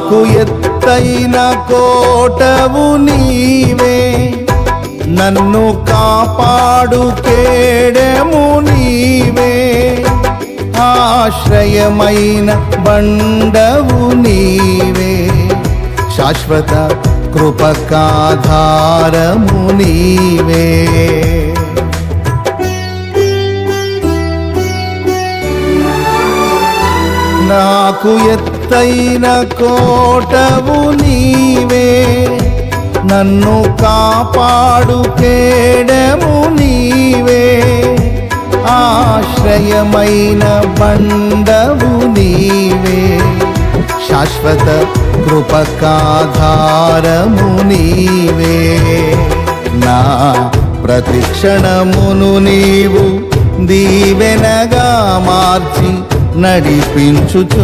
నాకు ఎత్తైన కోటవు నీవే, నన్ను కాపాడు కేడెము నీవే, ఆశ్రయమైన బండవు నీవే, శాశ్వత కృపకాధారము నీవే. నాకు ఎత్తైన కోటవు నీవే, నన్ను కాపాడు కేడెము నీవే, ఆశ్రయమైన బండవు నీవే, శాశ్వత కృపకాధారము నీవే. నా ప్రతిక్షణమును నీవు దీవెనగా మార్చి నడిపించుచున్నావు.